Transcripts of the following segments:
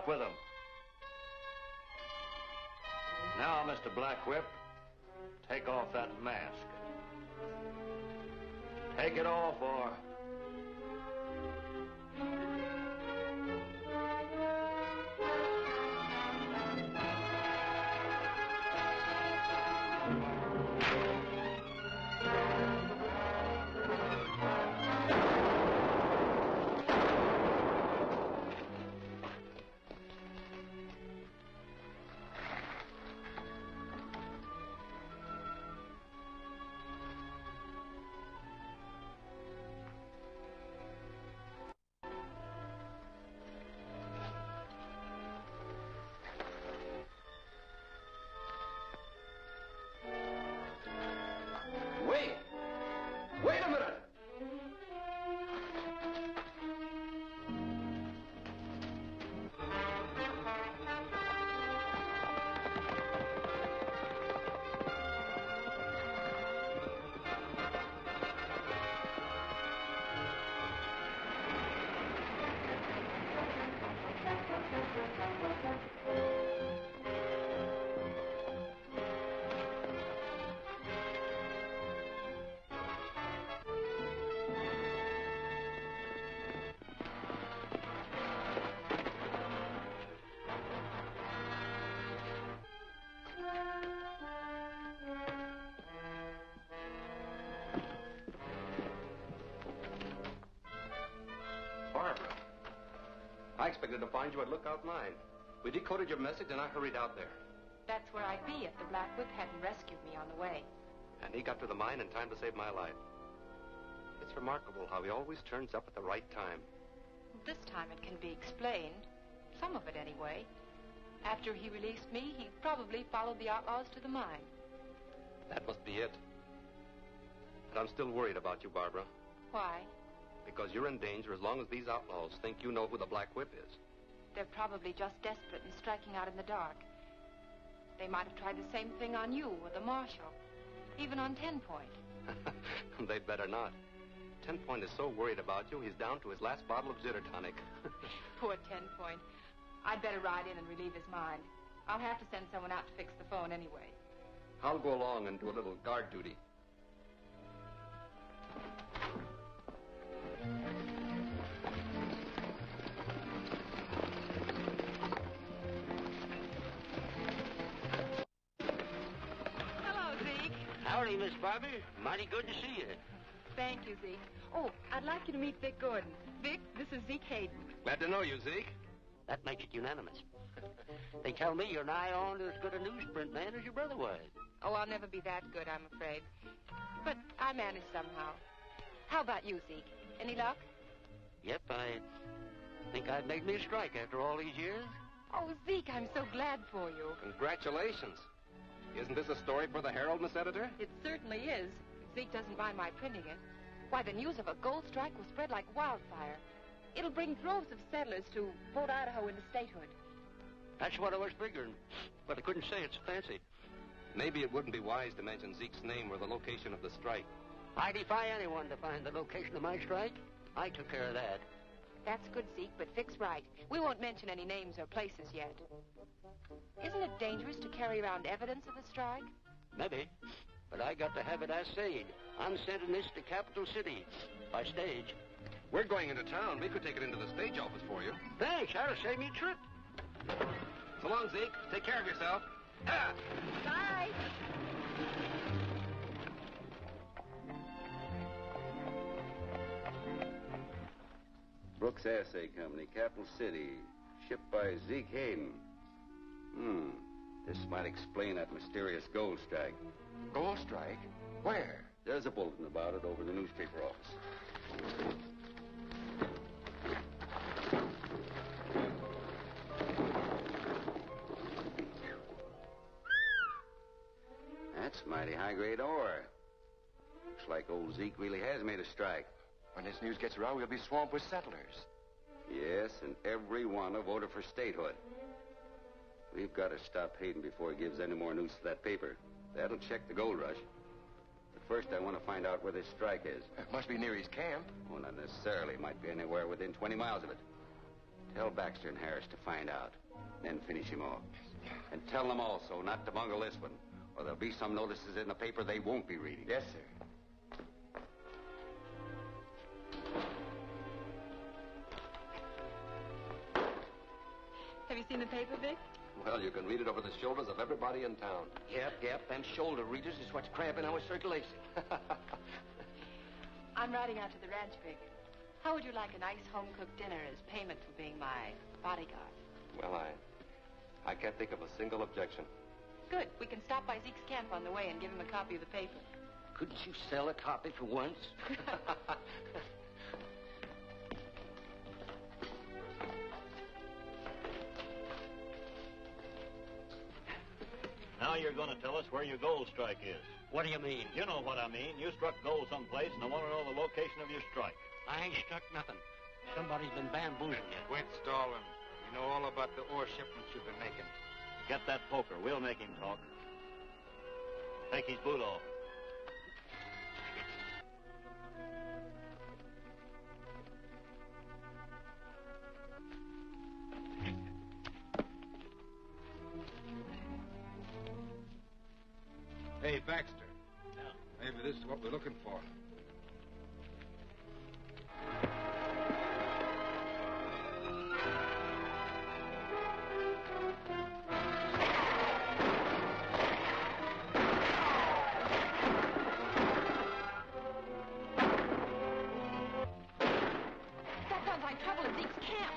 luck with him. Now, Mr. Black Whip, take off that mask. Take it off, or... Wait a minute! Barbara, I expected to find you at Lookout 9. We decoded your message and I hurried out there. That's where I'd be if the Black Whip hadn't rescued me on the way. And he got to the mine in time to save my life. It's remarkable how he always turns up at the right time. This time it can be explained. Some of it, anyway. After he released me, he probably followed the outlaws to the mine. That must be it. But I'm still worried about you, Barbara. Why? Because you're in danger as long as these outlaws think you know who the Black Whip is. They're probably just desperate and striking out in the dark. They might have tried the same thing on you or the marshal. Even on 10 Point. They'd better not. 10 Point is so worried about you, he's down to his last bottle of jitter tonic. Poor 10 Point. I'd better ride in and relieve his mind. I'll have to send someone out to fix the phone anyway. I'll go along and do a little guard duty. Hello, Zeke. Howdy, Miss Barbie. Mighty good to see you. Thank you, Zeke. Oh, I'd like you to meet Vic Gordon. Vic, this is Zeke Hayden. Glad to know you, Zeke. That makes it unanimous. They tell me you're nigh on to as good a newsprint man as your brother was. Oh, I'll never be that good, I'm afraid. But I manage somehow. How about you, Zeke? Any luck? Yep, I think I've made me a strike after all these years. Oh, Zeke, I'm so glad for you. Congratulations. Isn't this a story for the Herald, Miss Editor? It certainly is. If Zeke doesn't mind my printing it. Why, the news of a gold strike will spread like wildfire. It'll bring droves of settlers to vote Idaho into statehood. That's what I was figuring, but I couldn't say it's fancy. Maybe it wouldn't be wise to mention Zeke's name or the location of the strike. I defy anyone to find the location of my strike. I took care of that. That's good, Zeke, but Vic's right. We won't mention any names or places yet. Isn't it dangerous to carry around evidence of a strike? Maybe, but I got to have it assayed. I'm sending this to Capital City by stage. We're going into town. We could take it into the stage office for you. Thanks, that'll save me a trip. So long, Zeke. Take care of yourself. Ah! Bye. Brooks Assay Company, Capital City. Shipped by Zeke Hayden. This might explain that mysterious gold strike. Gold strike? Where? There's a bulletin about it over in the newspaper office. That's mighty high-grade ore. Looks like old Zeke really has made a strike. When this news gets around, we'll be swamped with settlers. Yes, and every one have voted for statehood. We've got to stop Hayden before he gives any more news to that paper. That'll check the gold rush. But first, I want to find out where this strike is. It must be near his camp. Well, not necessarily. Might be anywhere within 20 miles of it. Tell Baxter and Harris to find out, then finish him off. And tell them also not to bungle this one, or there'll be some notices in the paper they won't be reading. Yes, sir. Have you seen the paper, Vic? Well, you can read it over the shoulders of everybody in town. Yep. Them shoulder readers is what's cramping our circulation. I'm riding out to the ranch, Vic. How would you like a nice home-cooked dinner as payment for being my bodyguard? Well, I can't think of a single objection. Good. We can stop by Zeke's camp on the way and give him a copy of the paper. Couldn't you sell a copy for once? Now you're going to tell us where your gold strike is. What do you mean? You know what I mean. You struck gold someplace, and I want to know the location of your strike. I ain't struck nothing. Somebody's been bamboozling you. Quit stalling. We know all about the ore shipments you've been making. Get that poker. We'll make him talk. Take his boot off. Hey, Baxter. Yeah. Maybe this is what we're looking for. That sounds like trouble at Zeke's camp.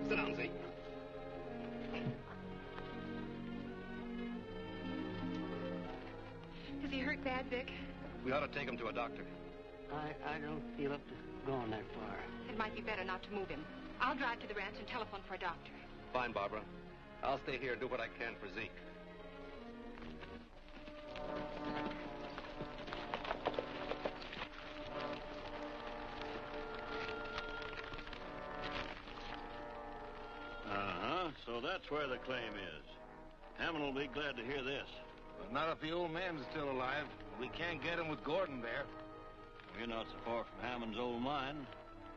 Sit down, Zeke. Is he hurt bad, Vic? We ought to take him to a doctor. I don't feel up to going that far. It might be better not to move him. I'll drive to the ranch and telephone for a doctor. Fine, Barbara. I'll stay here and do what I can for Zeke. So that's where the claim is. Hammond will be glad to hear this. But not if the old man's still alive. We can't get him with Gordon there. We're not so far from Hammond's old mine.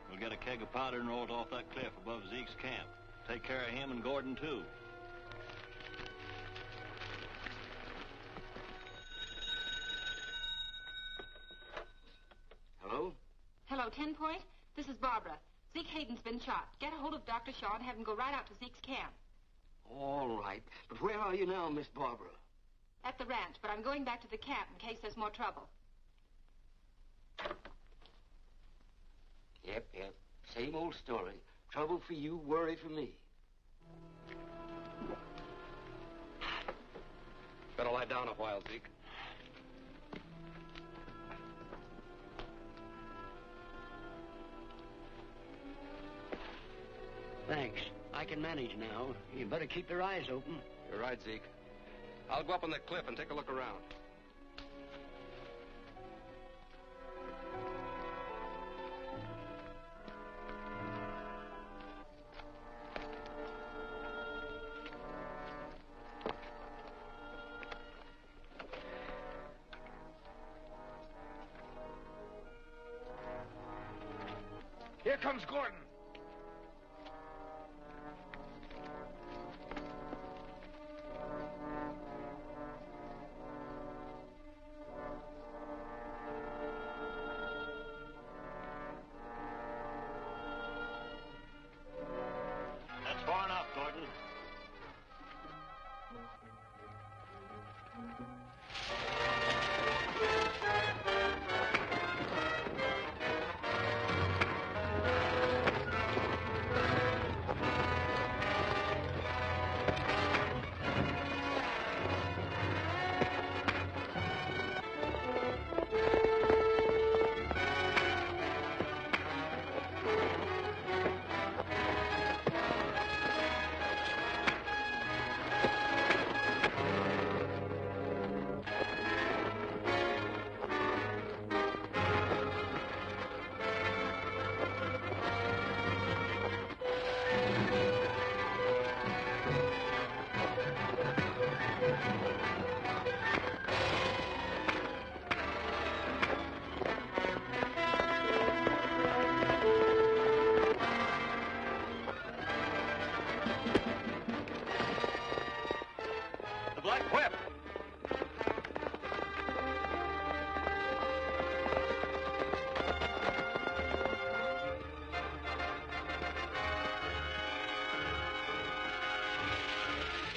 We'll get a keg of powder and roll it off that cliff above Zeke's camp. Take care of him and Gordon, too. Hello? Hello, 10 Point. This is Barbara. Zeke Hayden's been shot. Get a hold of Dr. Shaw and have him go right out to Zeke's camp. All right. But where are you now, Miss Barbara? At the ranch, but I'm going back to the camp in case there's more trouble. Yep. Same old story. Trouble for you, worry for me. Better lie down a while, Zeke. Thanks. I can manage now. You better keep your eyes open. You're right, Zeke. I'll go up on that cliff and take a look around. Here comes Gordon.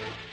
Bye.